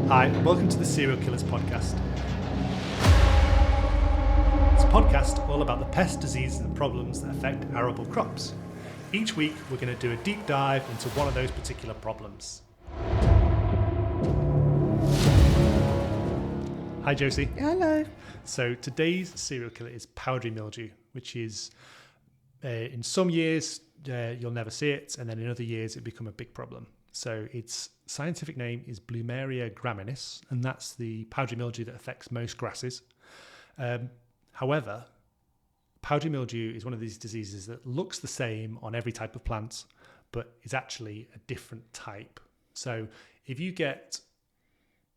Hi, and welcome to the Serial Killers podcast. It's a podcast all about the pests, diseases and problems that affect arable crops. Each week we're going to do a deep dive into one of those particular problems. Hi Josie. Hello. So today's serial killer is powdery mildew, which is in some years you'll never see it, and then in other years it become a big problem. So its scientific name is Blumeria graminis, and that's the powdery mildew that affects most grasses. However, powdery mildew is one of these diseases that looks the same on every type of plant, but is actually a different type. So if you get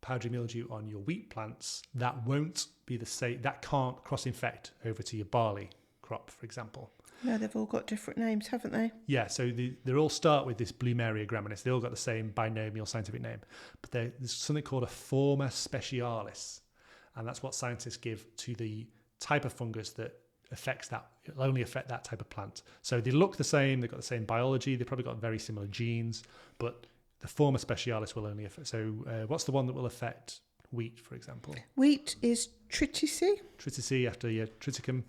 powdery mildew on your wheat plants, that won't be the same. That can't cross-infect over to your barley crop, for example. No, they've all got different names, haven't they? Yeah, so they all start with this Blumeria graminis. They all got the same binomial scientific name, but there's something called a forma specialis, and that's what scientists give to the type of fungus that affects that. It'll only affect that type of plant. So they look the same. They've got the same biology. They've probably got very similar genes, but the forma specialis will only affect. So what's the one that will affect wheat, for example? Wheat is Triticum. Triticum after your triticum,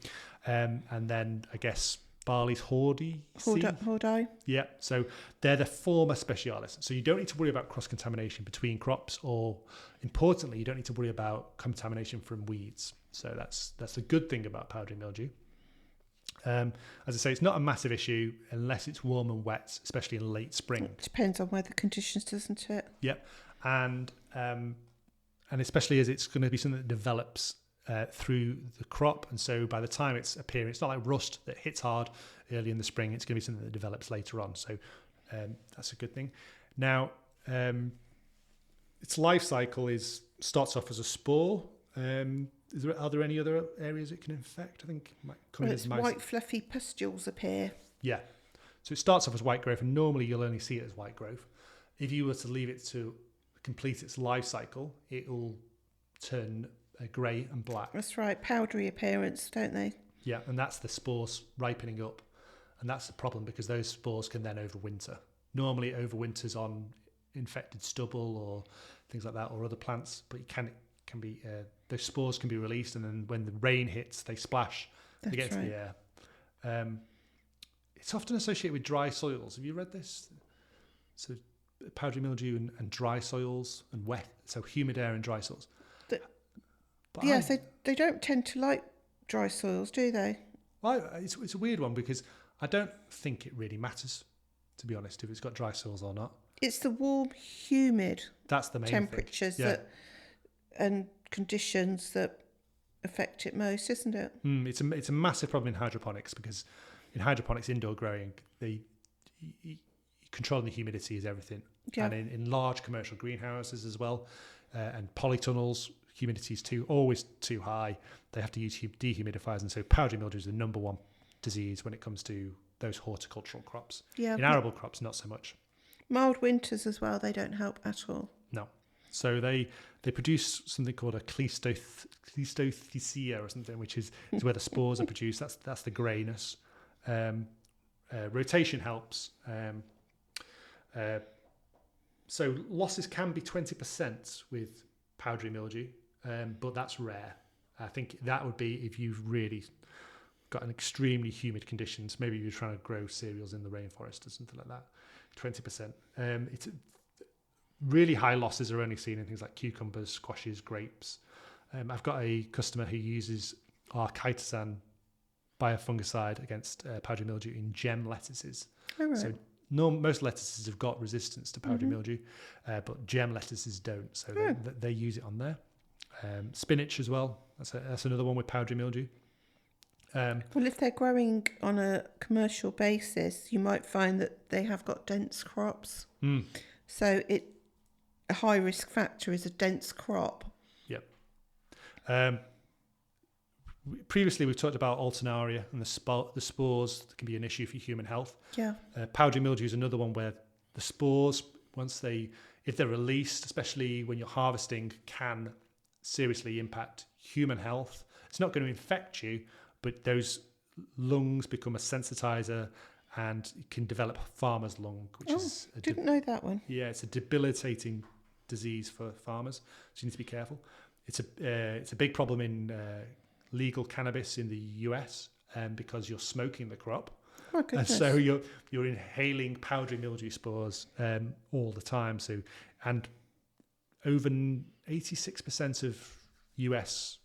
and then I guess barley's hordy. Hordi. Yeah, so they're the forma specialis. So you don't need to worry about cross-contamination between crops, or importantly, you don't need to worry about contamination from weeds. So that's a good thing about powdery mildew. As I say, it's not a massive issue unless it's warm and wet, especially in late spring. It depends on weather conditions, doesn't it? Yep, and especially as it's going to be something that develops through the crop, and so by the time it's appearing, it's not like rust that hits hard early in the spring. It's going to be something that develops later on, so that's a good thing. Now, its life cycle starts off as a spore. Are there any other areas it can infect? I think it might come in as mice. White fluffy pustules appear. Yeah, so it starts off as white growth, and normally you'll only see it as white growth. If you were to leave it to complete its life cycle, it will turn grey and black. That's right, powdery appearance, don't they? Yeah, and that's the spores ripening up, and that's the problem because those spores can then overwinter. Normally it overwinters on infected stubble or things like that, or other plants, but it can be those spores can be released, and then when the rain hits, they splash. They get into the air. It's often associated with dry soils. Have you read this? So powdery mildew and dry soils and wet, so humid air and dry soils. Yes, they don't tend to like dry soils, do they? Well, it's a weird one because I don't think it really matters, to be honest, if it's got dry soils or not. It's the warm, humid that's the main temperatures thing. Yeah. and conditions that affect it most, isn't it? It's a massive problem in hydroponics because in hydroponics, indoor growing, controlling the humidity is everything. Yeah. And in large commercial greenhouses as well, and polytunnels, humidity is always too high. They have to use dehumidifiers, and so powdery mildew is the number one disease when it comes to those horticultural crops. Yeah. In arable crops, not so much. Mild winters as well, they don't help at all. No. So they produce something called a cleistothecia or something, which is where the spores are produced. That's the greyness. Rotation helps. So losses can be 20% with powdery mildew, but that's rare. I think that would be if you've really got an extremely humid conditions. Maybe you're trying to grow cereals in the rainforest or something like that. 20%. It's really high losses are only seen in things like cucumbers, squashes, grapes. I've got a customer who uses our chitosan biofungicide against powdery mildew in gem lettuces. Oh, right. So most lettuces have got resistance to powdery mildew, but gem lettuces don't. So they use it on there. Spinach as well. That's another one with powdery mildew. Well, if they're growing on a commercial basis, you might find that they have got dense crops. So a high risk factor is a dense crop. Yep. Previously, we've talked about alternaria and the spores that can be an issue for human health. Yeah. Powdery mildew is another one where the spores, if they're released, especially when you're harvesting, can seriously impact human health. It's not going to infect you, but those lungs become a sensitizer and it can develop farmer's lung, which is... didn't know that one. Yeah, it's a debilitating disease for farmers, so you need to be careful. It's a big problem in legal cannabis in the US because you're smoking the crop. Oh, goodness. And so you're inhaling powdery mildew spores all the time. So, and over 86% of US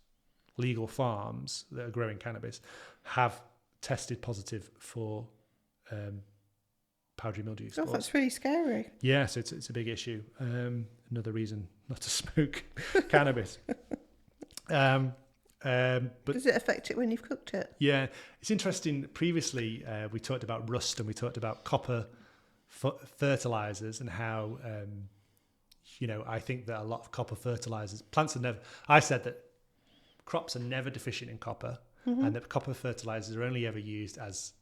legal farms that are growing cannabis have tested positive for powdery mildew spores. Oh, that's really scary. Yeah, so it's a big issue. Another reason not to smoke cannabis. But does it affect it when you've cooked it? Yeah, it's interesting. Previously, we talked about rust and we talked about copper fertilizers and how, I think that a lot of copper fertilizers, I said that crops are never deficient in copper and that copper fertilizers are only ever used as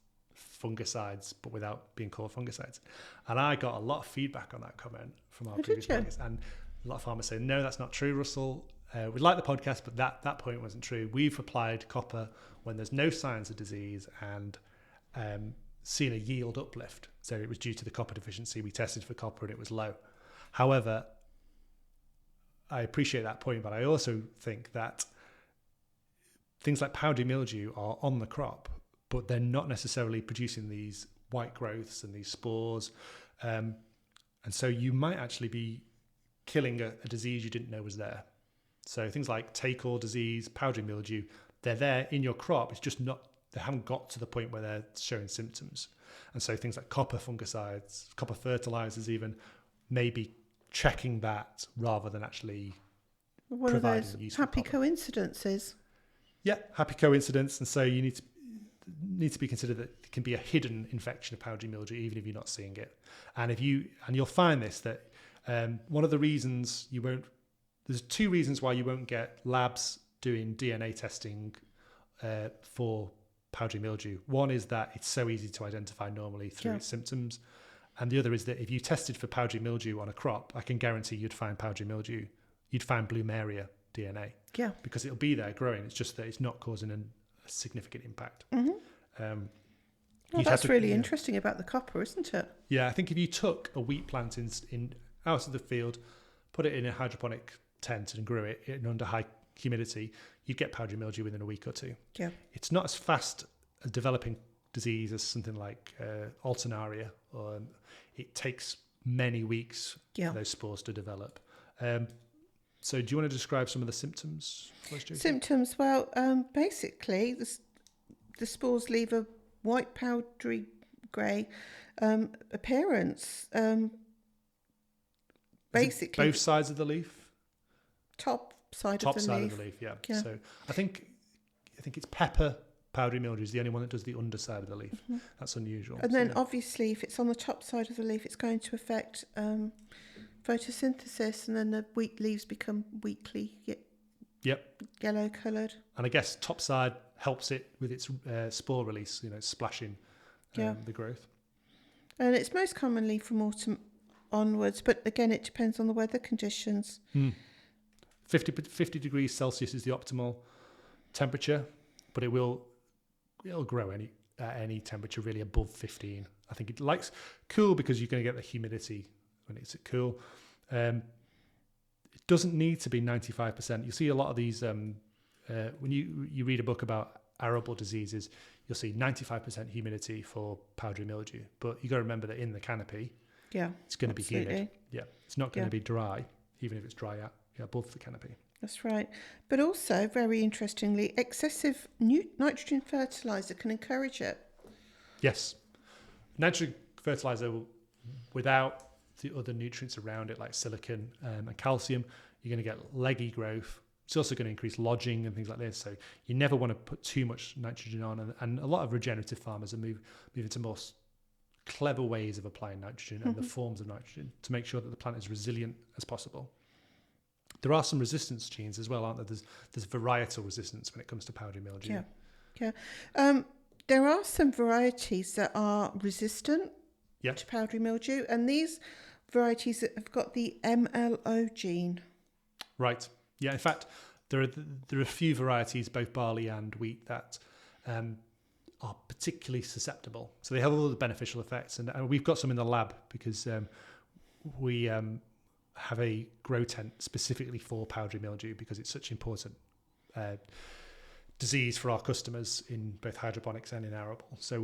fungicides, but without being called fungicides. And I got a lot of feedback on that comment from our previous podcast. And a lot of farmers say, no, that's not true, Russell. We like the podcast, but that point wasn't true. We've applied copper when there's no signs of disease and seen a yield uplift. So it was due to the copper deficiency. We tested for copper and it was low. However, I appreciate that point, but I also think that things like powdery mildew are on the crop, but they're not necessarily producing these white growths and these spores. And so you might actually be killing a disease you didn't know was there. So things like take-all disease, powdery mildew, they're there in your crop. It's just not, they haven't got to the point where they're showing symptoms. And so things like copper fungicides, copper fertilizers even, maybe checking that rather than actually one of providing those useful happy copper. Coincidences. Yeah, happy coincidence. And so you need to be considered that it can be a hidden infection of powdery mildew, even if you're not seeing it. And you'll find this, that one of the reasons there's two reasons why you won't get labs doing DNA testing for powdery mildew. One is that it's so easy to identify normally through its symptoms. And the other is that if you tested for powdery mildew on a crop, I can guarantee you'd find powdery mildew, you'd find Bloomeria DNA. Yeah. Because it'll be there growing. It's just that it's not causing a significant impact. Mm-hmm. That's really interesting about the copper, isn't it? Yeah, I think if you took a wheat plant in out of the field, put it in a hydroponic tent and grew it under high humidity, you'd get powdery mildew within a week or two. Yeah, it's not as fast a developing disease as something like Alternaria, or it takes many weeks for those spores to develop. So do you want to describe some of the symptoms? Symptoms, well, basically the spores leave a white powdery grey appearance. Basically, both sides of the leaf. Top side of the leaf, yeah. So I think it's pepper powdery mildew is the only one that does the underside of the leaf. Mm-hmm. That's unusual. And then obviously if it's on the top side of the leaf, it's going to affect photosynthesis, and then the weak leaves become weakly yellow coloured. And I guess top side helps it with its spore release, splashing the growth. And it's most commonly from autumn onwards, but again it depends on the weather conditions. 50 degrees Celsius is the optimal temperature, but it'll grow at any temperature really above 15. I think it likes cool because you're going to get the humidity when it's at cool. It doesn't need to be 95%. You see a lot of these when you read a book about arable diseases, you'll see 95% humidity for powdery mildew, but you got to remember that in the canopy, it's going to be humid. Yeah, it's not going to be dry, even if it's dry out above the canopy. That's right. But also, very interestingly, excessive nitrogen fertiliser can encourage it. Yes. Nitrogen fertiliser, without the other nutrients around it, like silicon and calcium, you're going to get leggy growth. It's also going to increase lodging and things like this. So you never want to put too much nitrogen on. And a lot of regenerative farmers are moving to more clever ways of applying nitrogen and the forms of nitrogen to make sure that the plant is resilient as possible. There are some resistance genes as well, aren't there? There's varietal resistance when it comes to powdery mildew. Yeah. There are some varieties that are resistant to powdery mildew, and these varieties have got the MLO gene. Right. Yeah. In fact, there are a few varieties, both barley and wheat, that are particularly susceptible. So they have all the beneficial effects, and we've got some in the lab because we have a grow tent specifically for powdery mildew because it's such an important disease for our customers in both hydroponics and in arable. So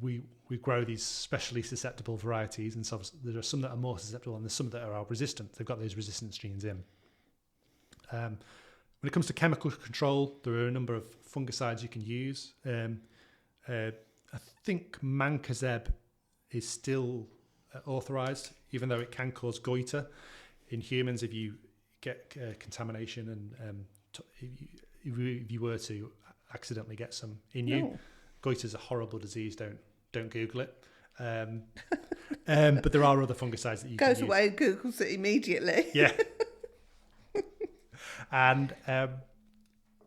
we grow these specially susceptible varieties, and so there are some that are more susceptible and there's some that are resistant. They've got those resistance genes in. When it comes to chemical control, there are a number of fungicides you can use. I think mancozeb is still authorized, even though it can cause goiter in humans if you get contamination and if you were to accidentally get some in you. No. Goiter is a horrible disease. Don't Google it. But there are other fungicides that you Goes can use. away and Googles it immediately. Yeah. And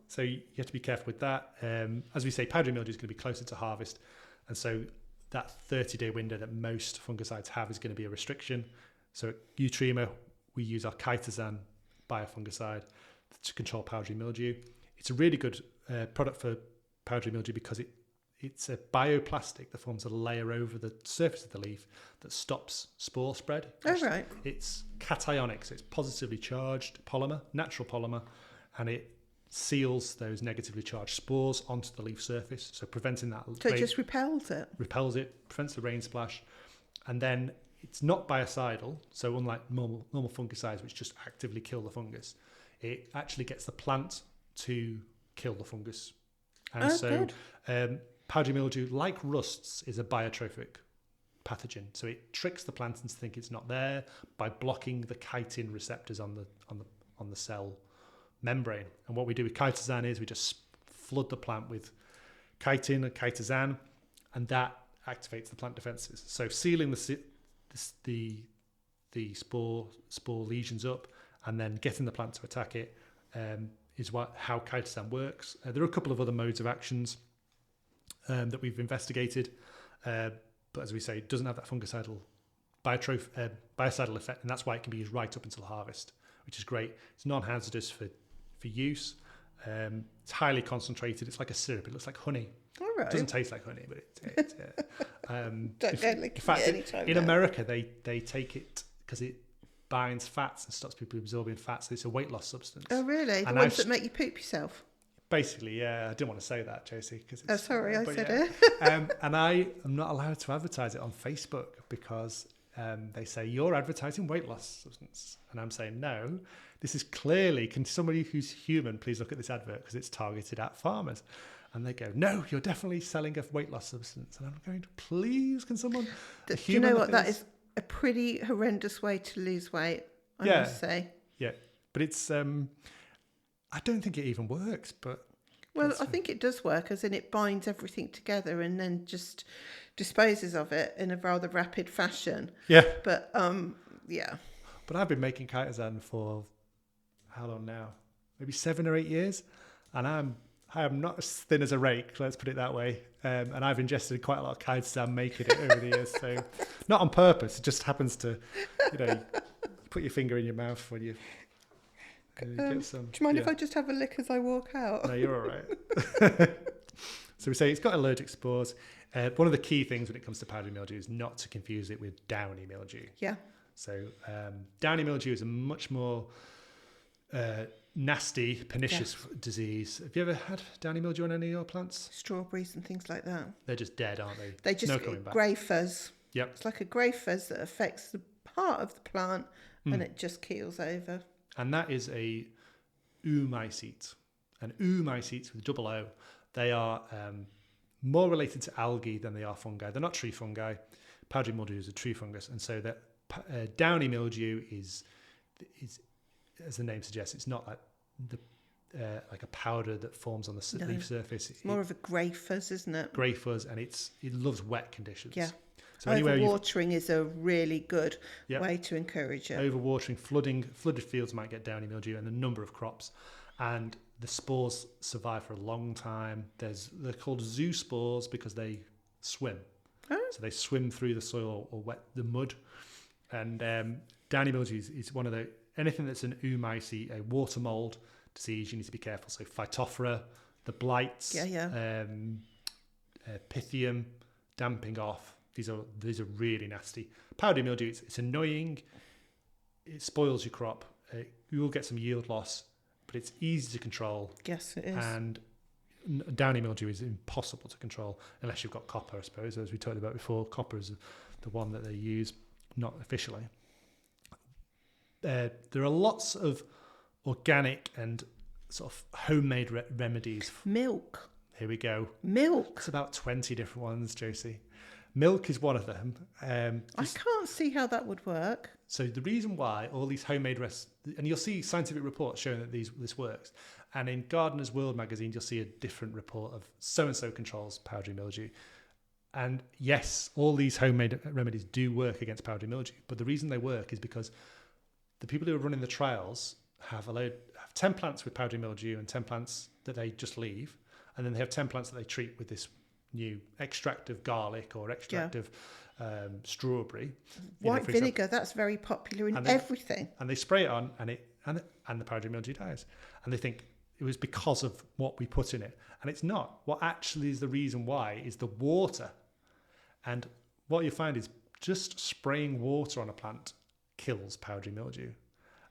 so you have to be careful with that. As we say, powdery mildew is going to be closer to harvest. And so that 30-day window that most fungicides have is going to be a restriction. So at Utrema, we use our chitosan biofungicide to control powdery mildew. It's a really good product for powdery mildew because it's a bioplastic that forms a layer over the surface of the leaf that stops spore spread. Oh, right. It's cationic, so it's positively charged polymer, natural polymer, and it seals those negatively charged spores onto the leaf surface, so preventing that. So it just repels it? Repels it, prevents the rain splash, and then it's not biocidal, so unlike normal fungicides which just actively kill the fungus, it actually gets the plant to kill the fungus. And powdery mildew, like rusts, is a biotrophic pathogen. So it tricks the plant into think it's not there by blocking the chitin receptors on the cell membrane. And what we do with chitosan is we just flood the plant with chitin and chitosan, and that activates the plant defenses. So sealing the spore lesions up and then getting the plant to attack it is how chitosan works. There are a couple of other modes of actions that we've investigated, but as we say, it doesn't have that fungicidal biocidal effect, and that's why it can be used right up until harvest, which is great. It's non-hazardous for use. It's highly concentrated. It's like a syrup. It looks like honey. All right. It doesn't taste like honey, but Don't go licking in fact, it anytime in now. America, they take it because it binds fats and stops people absorbing fats. So it's a weight loss substance. Oh, really? The And ones that make you poop yourself? Basically, yeah. I didn't want to say that, Josie. Oh, sorry, I said it. And I am not allowed to advertise it on Facebook because they say, you're advertising weight loss substance. And I'm saying, no, this is clearly, can somebody who's human please look at this advert because it's targeted at farmers. And they go, no, you're definitely selling a weight loss substance. And I'm going, please, can someone... Do you know what? That is a pretty horrendous way to lose weight, I must say. Yeah, but it's... I don't think it even works, but... Well, I think it does work, as in it binds everything together and then just disposes of it in a rather rapid fashion. Yeah. But, yeah. But I've been making chitosan for how long now? Maybe 7 or 8 years. And I am not as thin as a rake, let's put it that way. And I've ingested quite a lot of chitosan making it over the years. So not on purpose. It just happens to, you put your finger in your mouth when you... get some, do you mind if I just have a lick as I walk out? No, you're all right. So we say it's got allergic spores. One of the key things when it comes to powdery mildew is not to confuse it with downy mildew. Yeah. So downy mildew is a much more nasty, pernicious disease. Have you ever had downy mildew on any of your plants? Strawberries and things like that. They're just dead, aren't they? They just grey fuzz. Yep. It's like a grey fuzz that affects the part of the plant and it just keels over. And that is a oomycete. And oomycetes with double O, they are more related to algae than they are fungi. They're not tree fungi. Powdery mildew is a tree fungus. And so that downy mildew is, as the name suggests, it's not like a powder that forms on the leaf surface. It's more of a grey fuzz, isn't it? Grey fuzz, and it loves wet conditions. Yeah. So overwatering is a really good way to encourage it. Overwatering, flooded fields might get downy mildew and a number of crops. And the spores survive for a long time. They're called zoospores because they swim. Oh. So they swim through the soil or the mud. And downy mildew is one of anything that's an oomycete, a water mold disease, you need to be careful. So Phytophthora, the blights, Pythium, damping off. These are really nasty. Powdery mildew, it's annoying. it spoils your crop. You will get some yield loss, but it's easy to control. Yes, it is. And downy mildew is impossible to control unless you've got copper, I suppose. As we talked about before, copper is the one that they use, not officially. There are lots of organic and sort of homemade remedies. Milk. Here we go. Milk. It's about 20 different ones, Josie. Milk is one of them. I can't see how that would work. So the reason why all these homemade and you'll see scientific reports showing that this works. And in Gardener's World magazine, you'll see a different report of so-and-so controls powdery mildew. And yes, all these homemade remedies do work against powdery mildew. But the reason they work is because the people who are running the trials have 10 plants with powdery mildew and 10 plants that they just leave. And then they have 10 plants that they treat with this new extract of garlic or extract of strawberry. White vinegar, that's very popular in everything. And they spray it on and the powdery mildew dies. And they think it was because of what we put in it. And it's not. What actually is the reason why is the water. And what you find is just spraying water on a plant kills powdery mildew.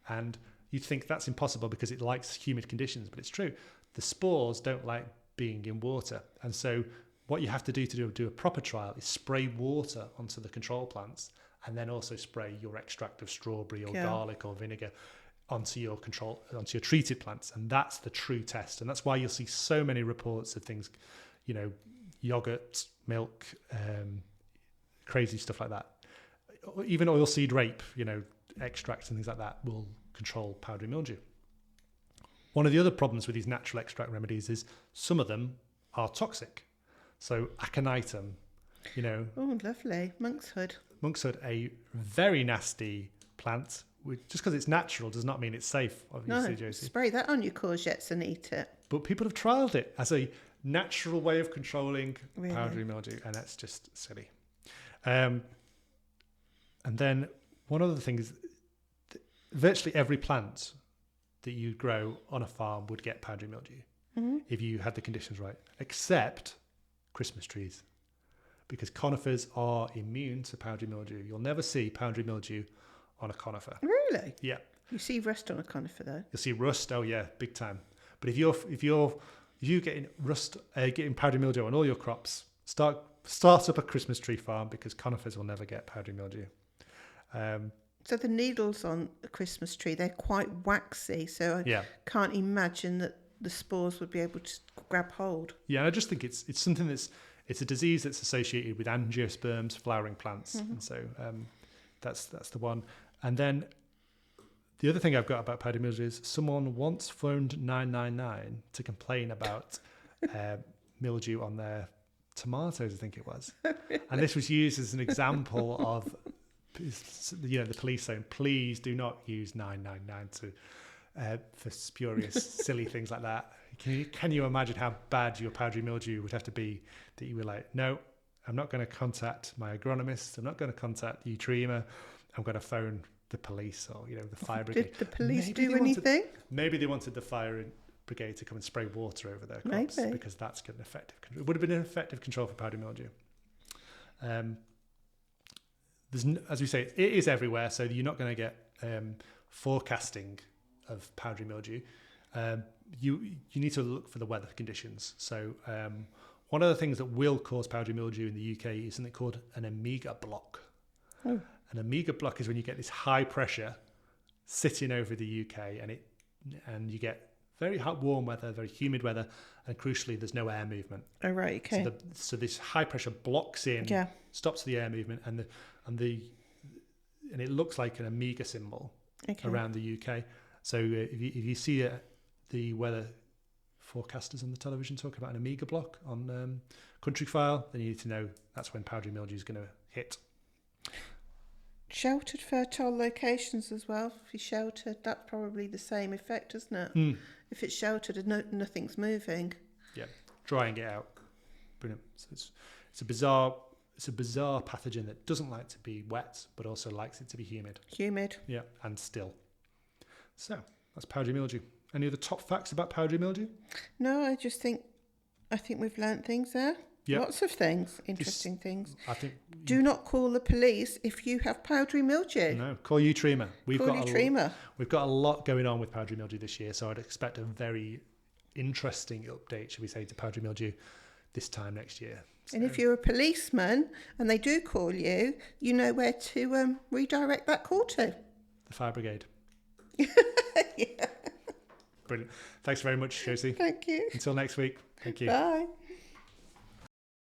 And you'd think that's impossible because it likes humid conditions, but it's true. The spores don't like being in water. And so what you have to do a proper trial is spray water onto the control plants and then also spray your extract of strawberry or garlic or vinegar onto your treated plants. And that's the true test. And that's why you'll see so many reports of things, yogurt, milk, crazy stuff like that. Even oilseed rape, extracts and things like that will control powdery mildew. One of the other problems with these natural extract remedies is some of them are toxic. So aconitum, Oh, lovely. Monkshood, a very nasty plant. Just because it's natural does not mean it's safe, obviously, no, Josie. Spray that on your courgettes and eat it. But people have trialled it as a natural way of controlling powdery mildew, and that's just silly. And then one other thing is virtually every plant that you grow on a farm would get powdery mildew if you had the conditions right, except Christmas trees, because conifers are immune to powdery mildew. You'll never see powdery mildew on a conifer. Really? Yeah. You see rust on a conifer though. You'll see rust. Oh yeah, big time. But if you're getting rust, getting powdery mildew on all your crops, start up a Christmas tree farm because conifers will never get powdery mildew. So the needles on a Christmas tree, they're quite waxy, so I can't imagine that the spores would be able to grab hold. Yeah, and I just think it's something it's a disease that's associated with angiosperms, flowering plants, and so that's the one. And then the other thing I've got about powdery mildew is someone once phoned 999 to complain about mildew on their tomatoes, I think it was, and this was used as an example of the police saying, please do not use 999 for spurious, silly things like that. Can you imagine how bad your powdery mildew would have to be that you were like, no, I'm not going to contact my agronomist. I'm not going to contact the tree-emer. I'm going to phone the police or the fire brigade. Did the police do anything? Maybe they wanted the fire brigade to come and spray water over their crops because that's an effective control. It would have been an effective control for powdery mildew. As we say, it is everywhere, so you're not going to get forecasting of powdery mildew. You need to look for the weather conditions. So one of the things that will cause powdery mildew in the UK is something called an omega block. Oh. An omega block is when you get this high pressure sitting over the UK, and you get very hot, warm weather, very humid weather, and crucially, there's no air movement. Oh right, okay. So this high pressure blocks in, stops the air movement, and it looks like an omega symbol around the UK. So if you see the weather forecasters on the television talk about an omega block on Country File, then you need to know that's when powdery mildew is going to hit. Sheltered fertile locations as well. If you're sheltered, that's probably the same effect, isn't it? If it's sheltered and nothing's moving. Yeah, drying it out. Brilliant. So it's a bizarre pathogen that doesn't like to be wet, but also likes it to be humid. Yeah, and still. So that's powdery mildew. Any other top facts about powdery mildew? No, I think we've learnt things there. Yep. Lots of things, interesting things. I think. Do not call the police if you have powdery mildew. No, call Utrema. We've got a lot going on with powdery mildew this year, so I'd expect a very interesting update, should we say, to powdery mildew this time next year. So. And if you're a policeman and they do call you, you know where to redirect that call to. The fire brigade. Yeah. Brilliant. Thanks very much, Josie. Thank you. Until next week. Thank you. Bye.